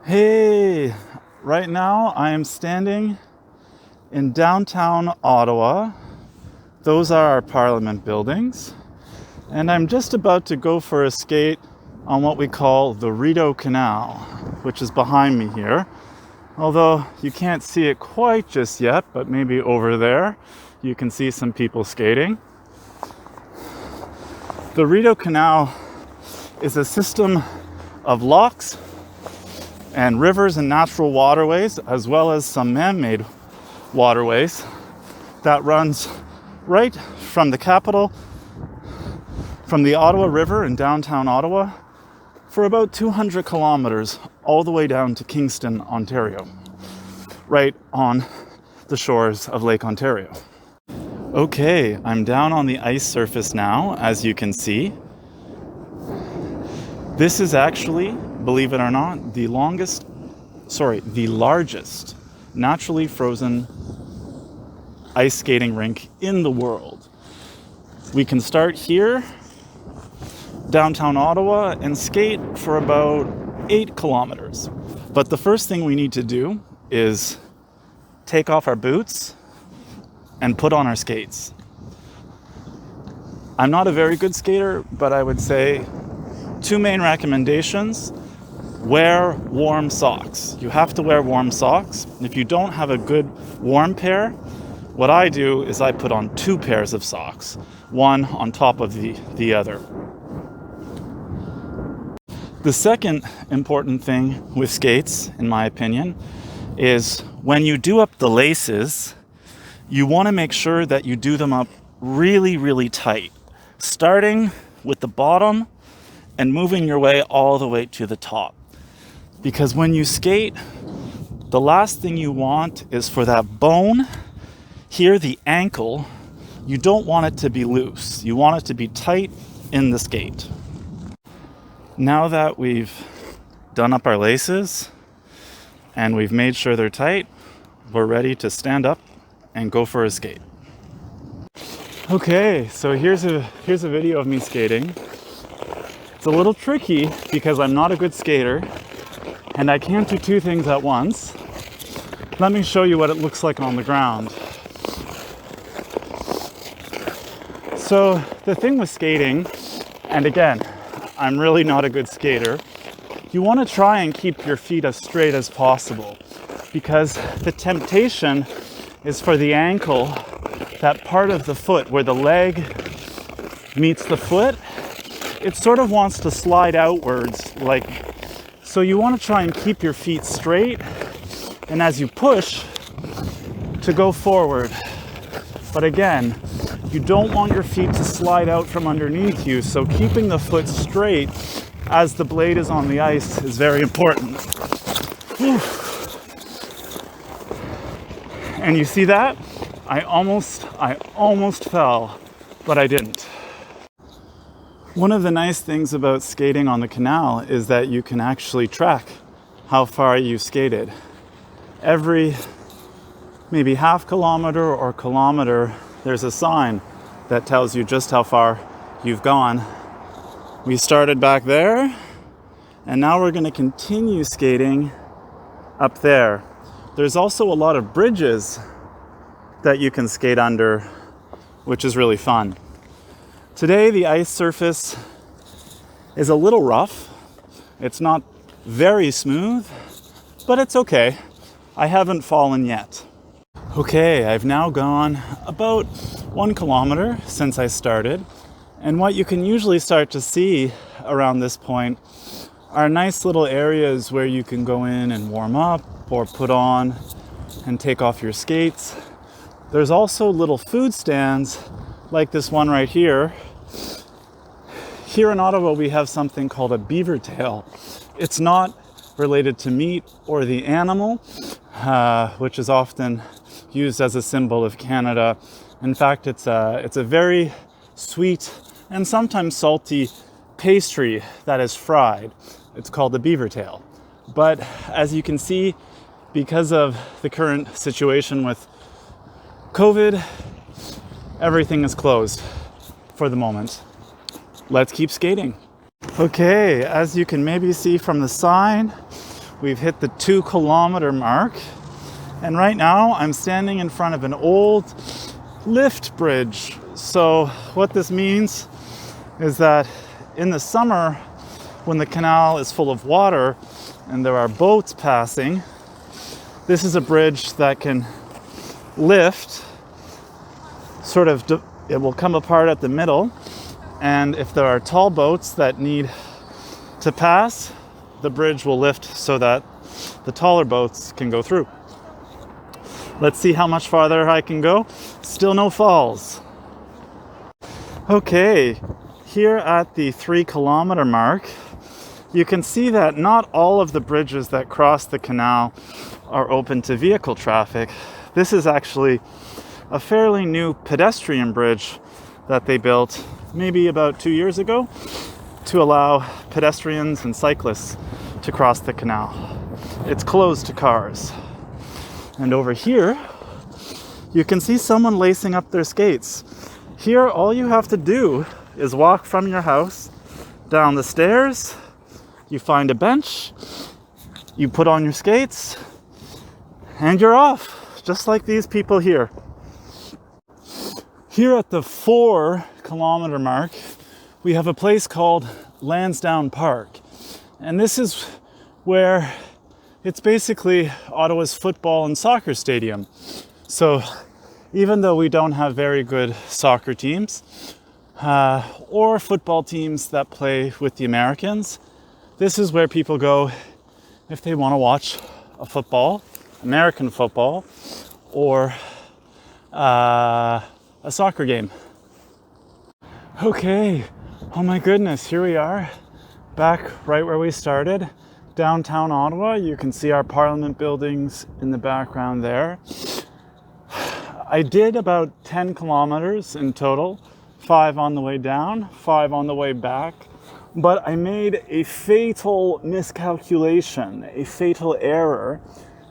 Hey, right now I am standing in downtown Ottawa. Those are our Parliament buildings. And I'm just about to go for a skate on what we call the Rideau Canal, which is behind me here. Although you can't see it quite just yet, but maybe over there you can see some people skating. The Rideau Canal is a system of locks and rivers and natural waterways, as well as some man-made waterways that runs right from the capital, from the Ottawa River in downtown Ottawa, for about 200 kilometers all the way down to Kingston, Ontario, right on the shores of Lake Ontario. Okay, I'm down on the ice surface now, as you can see. This is actually, believe it or not, the largest naturally frozen ice skating rink in the world. We can start here, downtown Ottawa, and skate for about 8 kilometers. But the first thing we need to do is take off our boots and put on our skates. I'm not a very good skater, but I would say 2 main recommendations. Wear warm socks. You have to wear warm socks. If you don't have a good warm pair, what I do is I put on 2 pairs of socks, one on top of the other. The second important thing with skates, in my opinion, is when you do up the laces, you want to make sure that you do them up really, really tight, starting with the bottom and moving your way all the way to the top. Because when you skate, the last thing you want is for that bone here, the ankle, you don't want it to be loose. You want it to be tight in the skate. Now that we've done up our laces and we've made sure they're tight, we're ready to stand up and go for a skate. Okay, so here's a video of me skating. It's a little tricky because I'm not a good skater and I can't do 2 things at once. Let me show you what it looks like on the ground. So the thing with skating, and again, I'm really not a good skater, you want to try and keep your feet as straight as possible, because the temptation is for the ankle, that part of the foot where the leg meets the foot, it sort of wants to slide outwards, so you want to try and keep your feet straight, and as you push, to go forward. But again, you don't want your feet to slide out from underneath you, so keeping the foot straight as the blade is on the ice is very important. Whew. And you see that? I almost fell, but I didn't. One of the nice things about skating on the canal is that you can actually track how far you skated. Every maybe half kilometer or kilometer, there's a sign that tells you just how far you've gone. We started back there, and now we're going to continue skating up there. There's also a lot of bridges that you can skate under, which is really fun. Today, the ice surface is a little rough. It's not very smooth, but it's okay. I haven't fallen yet. Okay, I've now gone about 1 kilometer since I started, and what you can usually start to see around this point are nice little areas where you can go in and warm up or put on and take off your skates. There's also little food stands like this one right here. Here in Ottawa, we have something called a beaver tail. It's not related to meat or the animal, which is often used as a symbol of Canada. In fact, it's a very sweet and sometimes salty pastry that is fried. It's called the beaver tail. But as you can see, because of the current situation with COVID, everything is closed for the moment. Let's keep skating. Okay, as you can maybe see from the sign, We've hit the 2 kilometer mark. And right now I'm standing in front of an old lift bridge. So what this means is that in the summer, when the canal is full of water and there are boats passing, this is a bridge that can lift, it will come apart at the middle, and if there are tall boats that need to pass, the bridge will lift so that the taller boats can go through. Let's see how much farther I can go. Still no falls. Okay, here at the 3 kilometer mark, you can see that not all of the bridges that cross the canal are open to vehicle traffic. This is actually a fairly new pedestrian bridge that they built maybe about 2 years ago to allow pedestrians and cyclists to cross the canal. It's closed to cars. And over here, you can see someone lacing up their skates. Here, all you have to do is walk from your house down the stairs, you find a bench, you put on your skates, and you're off, just like these people here. Here at the 4 kilometer mark, we have a place called Lansdowne Park. And this is where it's basically Ottawa's football and soccer stadium. So even though we don't have very good soccer teams or football teams that play with the Americans, this is where people go if they want to watch a football, American football, or a soccer game. Okay, oh my goodness, here we are, back right where we started, downtown Ottawa. You can see our Parliament buildings in the background there. I did about 10 kilometers in total, 5 on the way down, 5 on the way back, but I made a fatal miscalculation, a fatal error,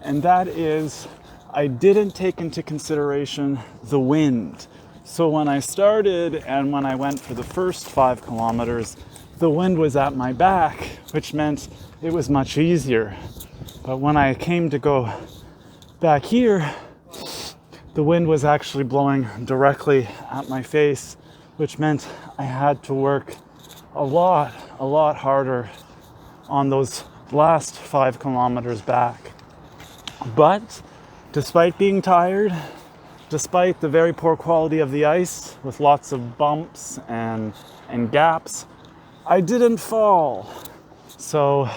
and that is I didn't take into consideration the wind. So when I started and when I went for the first 5 kilometers, the wind was at my back, which meant it was much easier. But when I came to go back here, the wind was actually blowing directly at my face, which meant I had to work a lot harder on those last 5 kilometers back. But despite being tired, despite the very poor quality of the ice with lots of bumps and gaps, I didn't fall. So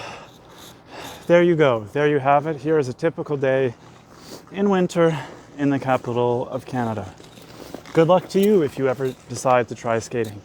there you go. There you have it. Here is a typical day in winter in the capital of Canada. Good luck to you if you ever decide to try skating.